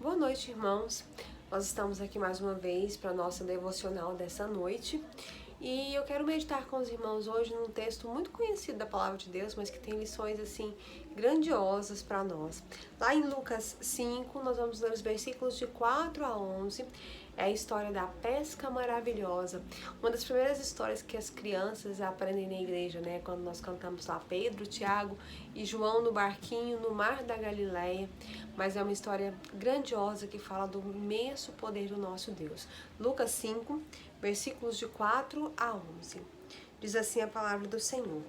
Boa noite, irmãos. Nós estamos aqui mais uma vez para a nossa devocional dessa noite. E eu quero meditar com os irmãos hoje num texto muito conhecido da Palavra de Deus, mas que tem lições assim grandiosas para nós. Lá em Lucas 5, nós vamos ler os versículos de 4 a 11. É a história da pesca maravilhosa. Uma das primeiras histórias que as crianças aprendem na igreja, né? Quando nós cantamos lá Pedro, Tiago e João no barquinho no mar da Galileia. Mas é uma história grandiosa que fala do imenso poder do nosso Deus. Lucas 5, versículos de 4 a 11. Diz assim a palavra do Senhor.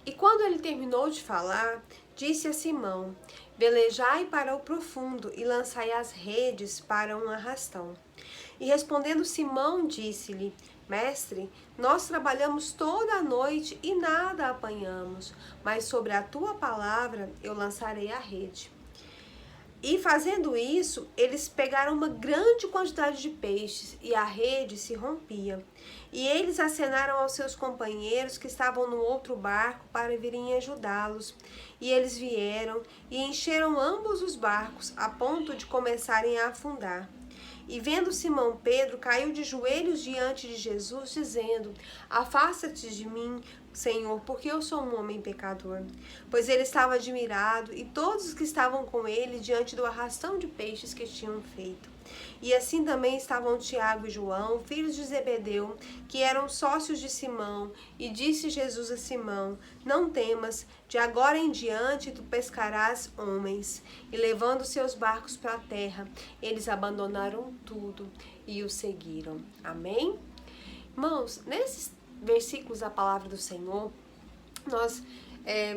E quando ele terminou de falar, disse a Simão: velejai para o profundo e lançai as redes para um arrastão. E respondendo Simão, disse-lhe: Mestre, nós trabalhamos toda a noite e nada apanhamos, mas sobre a tua palavra eu lançarei a rede. E fazendo isso, eles pegaram uma grande quantidade de peixes e a rede se rompia. E eles acenaram aos seus companheiros que estavam no outro barco para virem ajudá-los. E eles vieram e encheram ambos os barcos a ponto de começarem a afundar. E vendo Simão Pedro, caiu de joelhos diante de Jesus, dizendo: afasta-te de mim, Senhor, porque eu sou um homem pecador. Pois ele estava admirado, e todos os que estavam com ele, diante do arrastão de peixes que tinham feito. E assim também estavam Tiago e João, filhos de Zebedeu, que eram sócios de Simão. E disse Jesus a Simão: não temas, de agora em diante tu pescarás homens. E levando seus barcos para a terra, eles abandonaram tudo e o seguiram. Amém? Irmãos, nesses versículos da palavra do Senhor, nós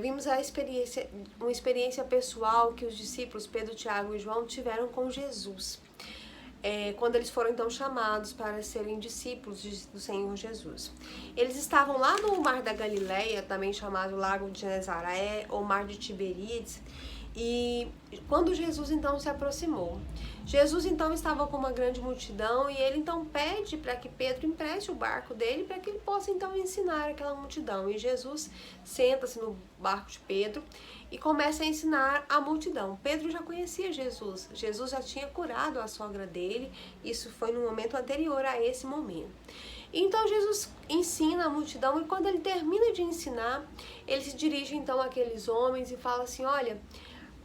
vimos uma experiência pessoal que os discípulos Pedro, Tiago e João tiveram com Jesus. Quando eles foram então chamados para serem discípulos do Senhor Jesus. Eles estavam lá no mar da Galileia, também chamado Lago de Genezaré ou Mar de Tiberíades, e quando Jesus então se aproximou, Jesus então estava com uma grande multidão e ele então pede para que Pedro empreste o barco dele para que ele possa então ensinar aquela multidão. E Jesus senta-se no barco de Pedro e começa a ensinar a multidão. Pedro já conhecia Jesus, Jesus já tinha curado a sogra dele, isso foi no momento anterior a esse momento. Então Jesus ensina a multidão e quando ele termina de ensinar, ele se dirige então àqueles homens e fala assim: olha,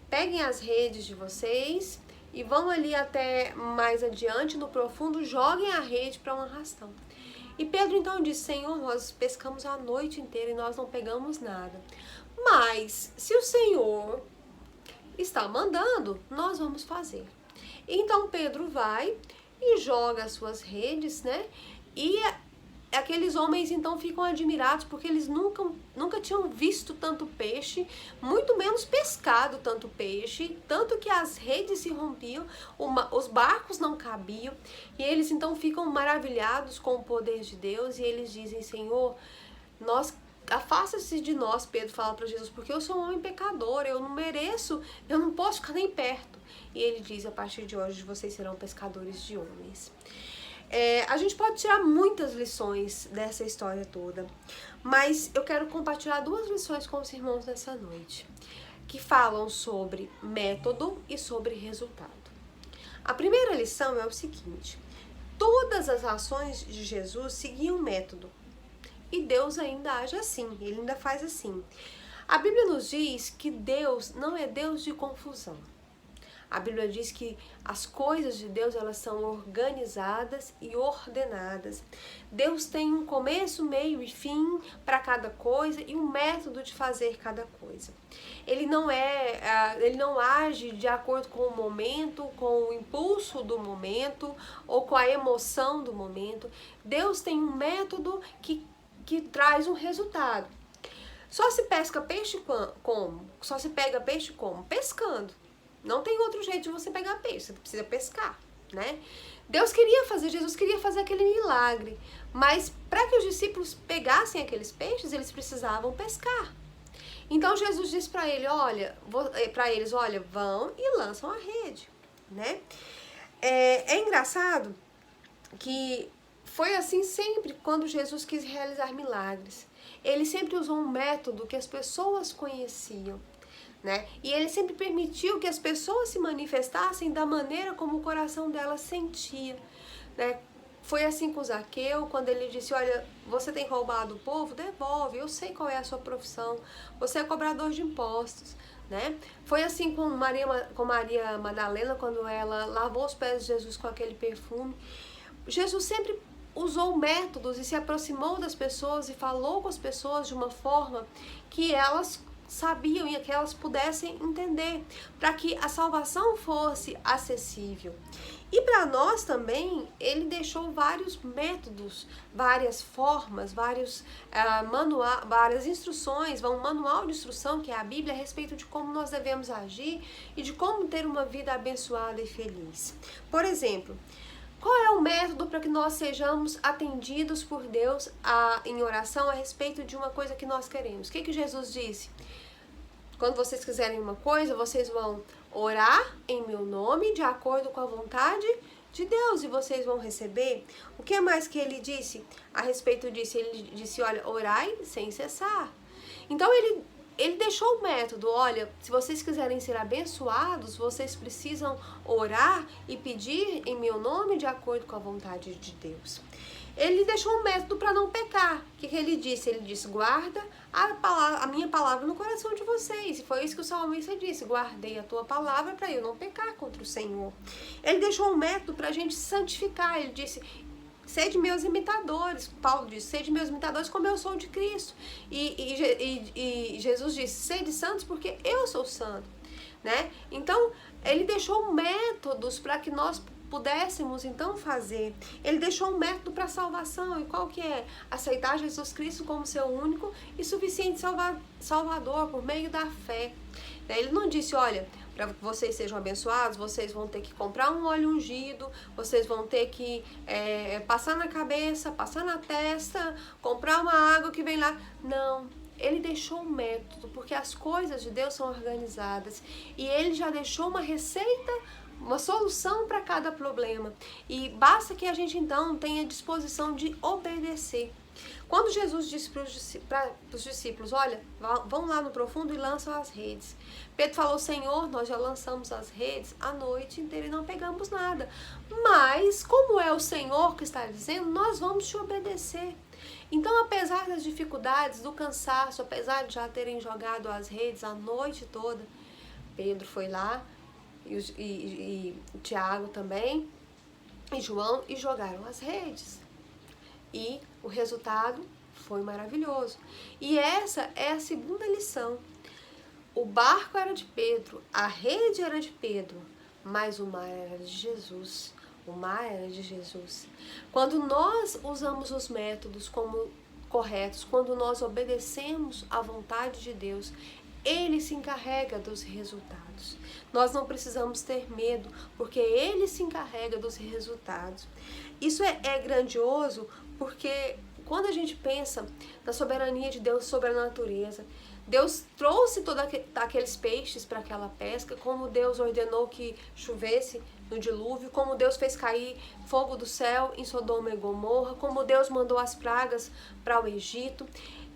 peguem as redes de vocês e vão ali até mais adiante no profundo, joguem a rede para um arrastão. E Pedro então disse: Senhor, nós pescamos a noite inteira e nós não pegamos nada. Mas se o Senhor está mandando, nós vamos fazer. Então Pedro vai e joga as suas redes, né? E aqueles homens então ficam admirados porque eles nunca tinham visto tanto peixe, muito menos pescado tanto peixe, tanto que as redes se rompiam, os barcos não cabiam, e eles então ficam maravilhados com o poder de Deus e eles dizem: Senhor, afasta-se de nós, Pedro fala para Jesus, porque eu sou um homem pecador, eu não mereço, eu não posso ficar nem perto. E ele diz: a partir de hoje vocês serão pescadores de homens. A gente pode tirar muitas lições dessa história toda, mas eu quero compartilhar 2 lições com os irmãos nessa noite, que falam sobre método e sobre resultado. A primeira lição é o seguinte: todas as ações de Jesus seguiam um método, e Deus ainda age assim, ele ainda faz assim. A Bíblia nos diz que Deus não é Deus de confusão. A Bíblia diz que as coisas de Deus, elas são organizadas e ordenadas. Deus tem um começo, meio e fim para cada coisa e um método de fazer cada coisa. Ele não age de acordo com o momento, com o impulso do momento ou com a emoção do momento. Deus tem um método que traz um resultado. Só se pesca peixe como? Só se pega peixe como? Pescando. Não tem outro jeito de você pegar peixe, você precisa pescar, né? Jesus queria fazer aquele milagre, mas para que os discípulos pegassem aqueles peixes, eles precisavam pescar. Então Jesus disse para eles, olha, vão e lançam a rede, né? É engraçado que foi assim sempre quando Jesus quis realizar milagres. Ele sempre usou um método que as pessoas conheciam. né? E ele sempre permitiu que as pessoas se manifestassem da maneira como o coração delas sentia, né? Foi assim com Zaqueu, quando ele disse, olha, você tem roubado o povo? Devolve, eu sei qual é a sua profissão, você é cobrador de impostos, né? Foi assim com Maria Madalena, quando ela lavou os pés de Jesus com aquele perfume. Jesus sempre usou métodos e se aproximou das pessoas e falou com as pessoas de uma forma que elas sabiam e que elas pudessem entender, para que a salvação fosse acessível. E para nós também, ele deixou vários métodos, várias formas, várias instruções, um manual de instrução, que é a Bíblia, a respeito de como nós devemos agir e de como ter uma vida abençoada e feliz. Por exemplo, qual é o método para que nós sejamos atendidos por Deus em oração a respeito de uma coisa que nós queremos? O que Jesus disse? Quando vocês quiserem uma coisa, vocês vão orar em meu nome, de acordo com a vontade de Deus, e vocês vão receber. O que mais que ele disse a respeito disso? Ele disse, olha, orai sem cessar. Então ele deixou o método, olha, se vocês quiserem ser abençoados, vocês precisam orar e pedir em meu nome de acordo com a vontade de Deus. Ele deixou um método para não pecar. O que ele disse? Ele disse, guarda a minha palavra no coração de vocês. E foi isso que o salmista disse, guardei a tua palavra para eu não pecar contra o Senhor. Ele deixou um método para a gente santificar. Ele disse, sede meus imitadores. Paulo disse, sede meus imitadores como eu sou de Cristo. E Jesus disse, sede santos porque eu sou santo, né? Então, ele deixou métodos para que nós pudéssemos então fazer. Ele deixou um método para a salvação. E qual que é? Aceitar Jesus Cristo como seu único e suficiente Salvador por meio da fé. Ele não disse, olha, para que vocês sejam abençoados, vocês vão ter que comprar um óleo ungido, vocês vão ter que passar na cabeça, passar na testa, comprar uma água que vem lá. Não. Ele deixou um método, porque as coisas de Deus são organizadas. E ele já deixou uma receita, uma solução para cada problema. E basta que a gente então tenha disposição de obedecer. Quando Jesus disse para os discípulos, olha, vão lá no profundo e lançam as redes. Pedro falou, Senhor, nós já lançamos as redes a noite inteira e não pegamos nada. Mas, como é o Senhor que está dizendo, nós vamos te obedecer. Então, apesar das dificuldades, do cansaço, apesar de já terem jogado as redes a noite toda, Pedro foi lá, e Tiago também, e João, e jogaram as redes. E o resultado foi maravilhoso. E essa é a segunda lição. O barco era de Pedro, a rede era de Pedro, mas o mar era de Jesus. O mar era de Jesus. Quando nós usamos os métodos como corretos, quando nós obedecemos à vontade de Deus, Ele se encarrega dos resultados. Nós não precisamos ter medo, porque Ele se encarrega dos resultados. Isso é grandioso, porque quando a gente pensa na soberania de Deus sobre a natureza, Deus trouxe todos aqueles peixes para aquela pesca, como Deus ordenou que chovesse no dilúvio, como Deus fez cair fogo do céu em Sodoma e Gomorra, como Deus mandou as pragas para o Egito.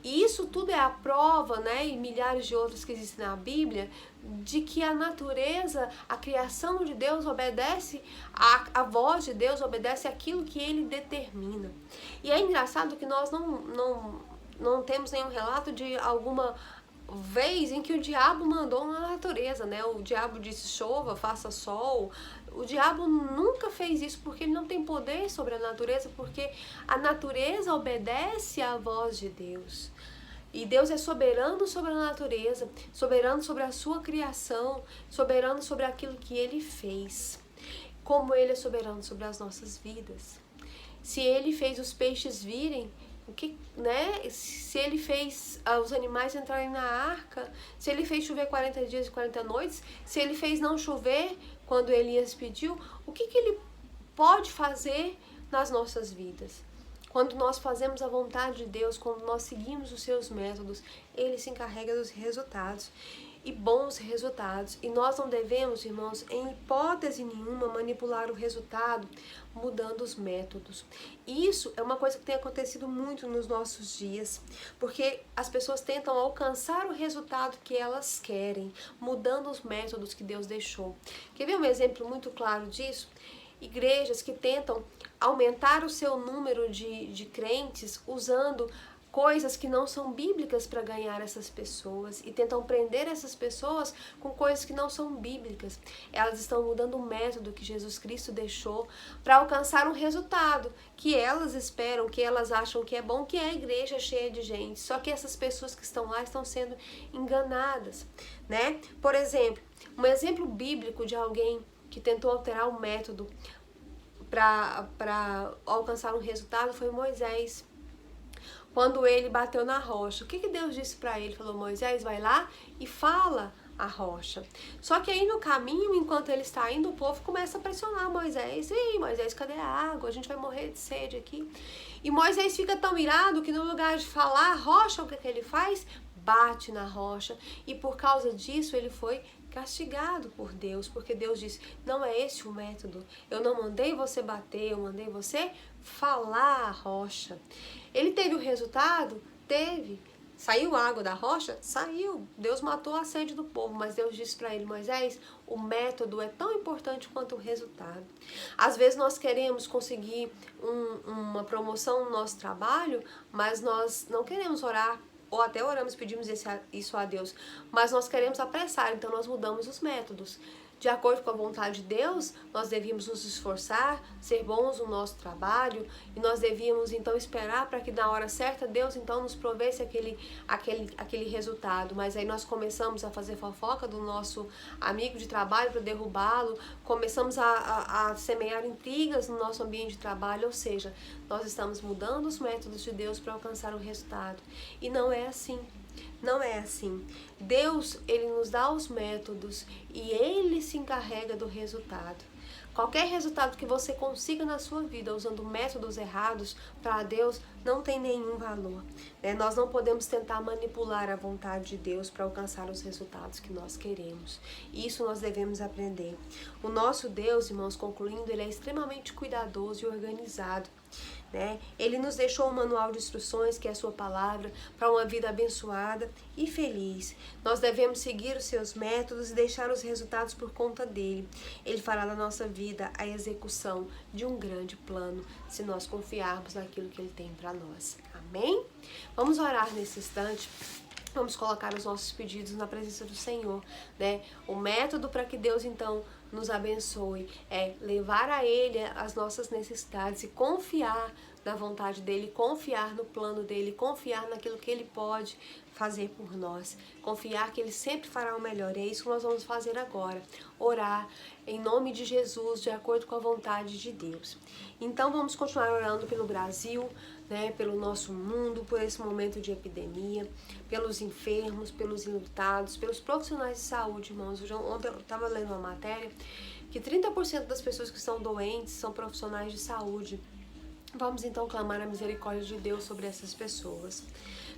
E isso tudo é a prova, né, e milhares de outros que existem na Bíblia, de que a natureza, a criação de Deus obedece à voz de Deus, obedece àquilo que Ele determina. E é engraçado que nós não temos nenhum relato de alguma vez em que o diabo mandou na natureza, né? O diabo disse chova, faça sol. O diabo nunca fez isso, porque ele não tem poder sobre a natureza, porque a natureza obedece à voz de Deus. E Deus é soberano sobre a natureza, soberano sobre a sua criação, soberano sobre aquilo que Ele fez. Como Ele é soberano sobre as nossas vidas. Se Ele fez os peixes virem, se Ele fez os animais entrarem na arca, se Ele fez chover 40 dias e 40 noites, se Ele fez não chover quando Elias pediu, o que Ele pode fazer nas nossas vidas? Quando nós fazemos a vontade de Deus, quando nós seguimos os seus métodos, Ele se encarrega dos resultados. e bons resultados. E nós não devemos, irmãos, em hipótese nenhuma, manipular o resultado mudando os métodos. E isso é uma coisa que tem acontecido muito nos nossos dias, porque as pessoas tentam alcançar o resultado que elas querem, mudando os métodos que Deus deixou. Quer ver um exemplo muito claro disso? Igrejas que tentam aumentar o seu número de crentes usando coisas que não são bíblicas para ganhar essas pessoas e tentam prender essas pessoas com coisas que não são bíblicas. Elas estão mudando o método que Jesus Cristo deixou para alcançar um resultado que elas esperam, que elas acham que é bom, que é a igreja cheia de gente. Só que essas pessoas que estão lá estão sendo enganadas, né? Por exemplo, um exemplo bíblico de alguém que tentou alterar o método para alcançar um resultado foi Moisés. Quando ele bateu na rocha, o que Deus disse para ele? Falou: Moisés, vai lá e fala a rocha. Só que aí no caminho, enquanto ele está indo, o povo começa a pressionar Moisés. Ei, Moisés, cadê a água? A gente vai morrer de sede aqui. E Moisés fica tão irado que no lugar de falar a rocha, o que ele faz? Bate na rocha. E por causa disso ele foi castigado por Deus, porque Deus disse: não é esse o método, eu não mandei você bater, eu mandei você falar a rocha. Ele teve o resultado? Teve. Saiu água da rocha? Saiu. Deus matou a sede do povo, mas Deus disse para ele: Moisés, o método é tão importante quanto o resultado. Às vezes nós queremos conseguir uma promoção no nosso trabalho, mas nós não queremos orar, ou até oramos e pedimos isso a Deus, mas nós queremos apressar, então nós mudamos os métodos. De acordo com a vontade de Deus, nós devíamos nos esforçar, ser bons no nosso trabalho, e nós devíamos então esperar para que na hora certa Deus então nos provesse aquele resultado. Mas aí nós começamos a fazer fofoca do nosso amigo de trabalho para derrubá-lo, começamos a semear intrigas no nosso ambiente de trabalho, ou seja, nós estamos mudando os métodos de Deus para alcançar um resultado. E não é assim. Não é assim. Deus, ele nos dá os métodos e ele se encarrega do resultado. Qualquer resultado que você consiga na sua vida usando métodos errados, para Deus não tem nenhum valor, né? Nós não podemos tentar manipular a vontade de Deus para alcançar os resultados que nós queremos. Isso nós devemos aprender. O nosso Deus, irmãos, concluindo, ele é extremamente cuidadoso e organizado, né? Ele nos deixou um manual de instruções, que é a sua palavra, para uma vida abençoada e feliz. Nós devemos seguir os seus métodos e deixar os resultados por conta dele. Ele fará da nossa vida a execução de um grande plano, se nós confiarmos naquilo que ele tem para nós. Amém? Vamos orar nesse instante. Vamos colocar os nossos pedidos na presença do Senhor, né? O método para que Deus, então, nos abençoe é levar a Ele as nossas necessidades e confiar na vontade dEle, confiar no plano dEle, confiar naquilo que Ele pode fazer por nós, confiar que Ele sempre fará o melhor. E é isso que nós vamos fazer agora, orar em nome de Jesus, de acordo com a vontade de Deus. Então vamos continuar orando pelo Brasil, né, pelo nosso mundo, por esse momento de epidemia, pelos enfermos, pelos enlutados, pelos profissionais de saúde, irmãos. Ontem eu estava lendo uma matéria que 30% das pessoas que estão doentes são profissionais de saúde. Vamos então clamar a misericórdia de Deus sobre essas pessoas.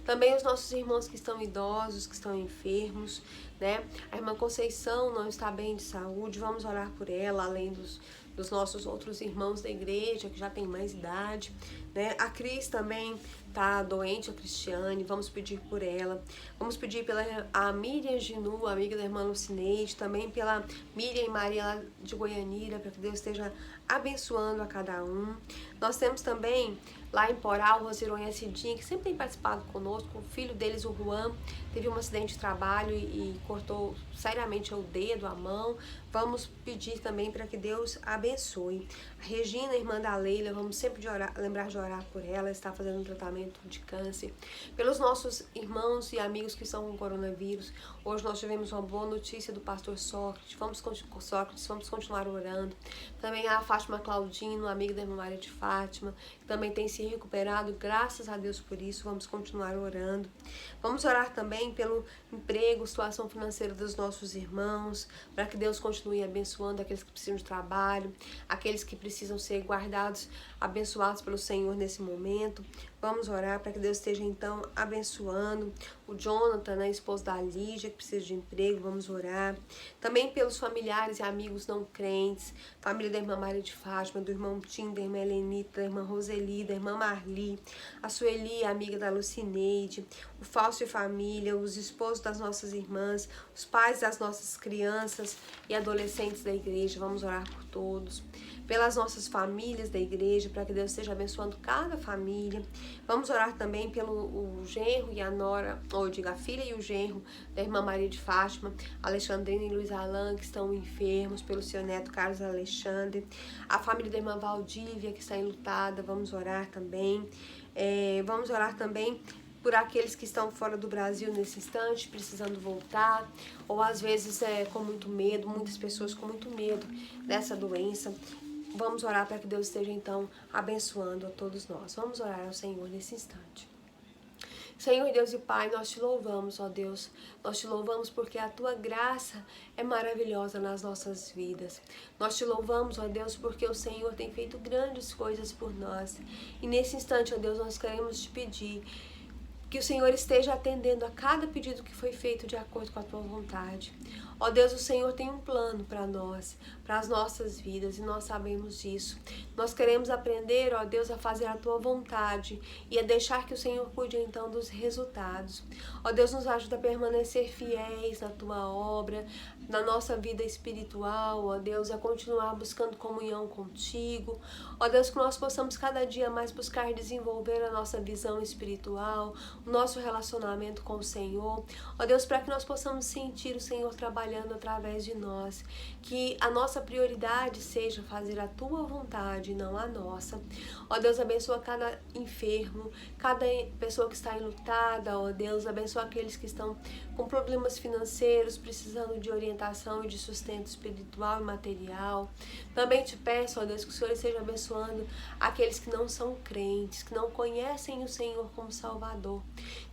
Também os nossos irmãos que estão idosos, que estão enfermos, né? A irmã Conceição não está bem de saúde, vamos orar por ela, além dos nossos outros irmãos da igreja que já tem mais idade, né? A Cris também está doente, a Cristiane, vamos pedir por ela. Vamos pedir pela a Miriam Ginu, amiga da irmã Lucineide, também pela Miriam e Maria de Goianira, para que Deus esteja abençoando a cada um. Nós temos também lá em Poral, o Rosironha Cidinha, que sempre tem participado conosco. O filho deles, o Juan, teve um acidente de trabalho e cortou seriamente o dedo, a mão. Vamos pedir também para que Deus abençoe. A Regina, irmã da Leila, vamos sempre lembrar de orar por ela, está fazendo um tratamento de câncer. Pelos nossos irmãos e amigos que estão com coronavírus, hoje nós tivemos uma boa notícia do pastor Sócrates, vamos continuar orando. Também a Fátima Claudino, amiga da irmã Maria de Fátima, que também tem se recuperado, graças a Deus por isso, vamos continuar orando. Vamos orar também pelo emprego, situação financeira dos nossos irmãos, para que Deus continue abençoando aqueles que precisam de trabalho, aqueles que precisam ser guardados, abençoados pelo Senhor nesse momento. Vamos orar para que Deus esteja então abençoando o Jonathan, né, esposo da Lígia, que precisa de emprego. Vamos orar. Também pelos familiares e amigos não crentes, família da irmã Maria de Fátima, do irmão Tim, da irmã Helenita, da irmã Roseli, da irmã Marli, a Sueli, amiga da Lucineide, o Fausto e família, os esposos das nossas irmãs, os pais das nossas crianças e adolescentes da igreja. Vamos orar por todos. Pelas nossas famílias da igreja, para que Deus esteja abençoando cada família. Vamos orar também pelo o genro e a nora, ou diga, a filha e o genro da irmã Maria de Fátima, Alexandrina e Luiz Alan, que estão enfermos, pelo seu neto Carlos Alexandre, a família da irmã Valdívia, que está enlutada. Vamos orar também. Vamos orar também por aqueles que estão fora do Brasil nesse instante, precisando voltar, ou às vezes com muito medo, muitas pessoas com muito medo dessa doença. Vamos orar para que Deus esteja então abençoando a todos nós. Vamos orar ao Senhor nesse instante. Senhor Deus e Pai, nós te louvamos, ó Deus. Nós te louvamos porque a tua graça é maravilhosa nas nossas vidas. Nós te louvamos, ó Deus, porque o Senhor tem feito grandes coisas por nós. E nesse instante, ó Deus, nós queremos te pedir que o Senhor esteja atendendo a cada pedido que foi feito de acordo com a tua vontade. Ó Deus, o Senhor tem um plano para nós, para as nossas vidas, e nós sabemos disso. Nós queremos aprender, ó Deus, a fazer a tua vontade e a deixar que o Senhor cuide então dos resultados. Ó Deus, nos ajuda a permanecer fiéis na tua obra, na nossa vida espiritual, ó Deus, a continuar buscando comunhão contigo. Ó Deus, que nós possamos cada dia mais buscar desenvolver a nossa visão espiritual, o nosso relacionamento com o Senhor. Ó Deus, para que nós possamos sentir o Senhor trabalhando através de nós, que a nossa prioridade seja fazer a tua vontade, não a nossa. Ó Deus, abençoa cada enfermo, cada pessoa que está enlutada. Ó Deus, abençoa aqueles que estão com problemas financeiros, precisando de orientação e de sustento espiritual e material. Também te peço, ó Deus, que o Senhor esteja abençoando aqueles que não são crentes, que não conhecem o Senhor como Salvador.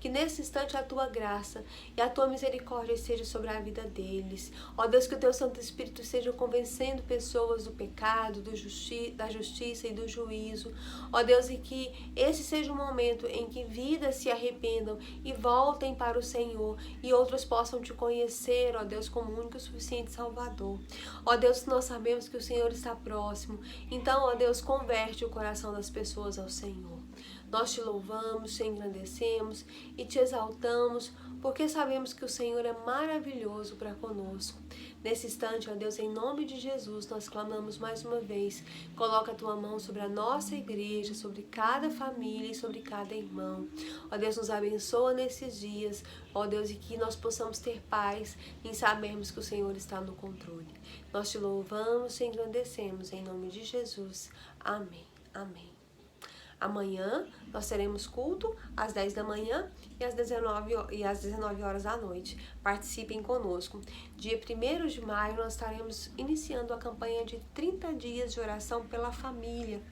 Que nesse instante a tua graça e a tua misericórdia esteja sobre a vida deles. Ó Deus, que o teu Santo Espírito esteja convencendo pessoas do pecado, da justiça e do juízo. Ó Deus, e que esse seja o momento em que vidas se arrependam e voltem para o Senhor, e outros possam te conhecer, ó Deus, como único e suficiente Salvador. Ó Deus, nós sabemos que o Senhor está próximo. Então, ó Deus, converte o coração das pessoas ao Senhor. Nós te louvamos, te engrandecemos e te exaltamos, porque sabemos que o Senhor é maravilhoso para conosco. Nesse instante, ó Deus, em nome de Jesus, nós clamamos mais uma vez. Coloca a tua mão sobre a nossa igreja, sobre cada família e sobre cada irmão. Ó Deus, nos abençoa nesses dias, ó Deus, e que nós possamos ter paz em sabermos que o Senhor está no controle. Nós te louvamos, te engrandecemos, em nome de Jesus. Amém. Amém. Amanhã nós teremos culto às 10 da manhã e às 19 horas da noite. Participem conosco. Dia 1º de maio nós estaremos iniciando a campanha de 30 dias de oração pela família.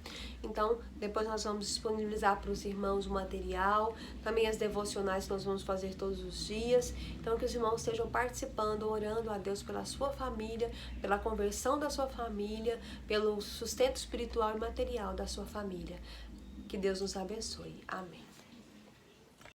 Então, depois nós vamos disponibilizar para os irmãos o material, também as devocionais que nós vamos fazer todos os dias. Então, que os irmãos estejam participando, orando a Deus pela sua família, pela conversão da sua família, pelo sustento espiritual e material da sua família. Que Deus nos abençoe. Amém.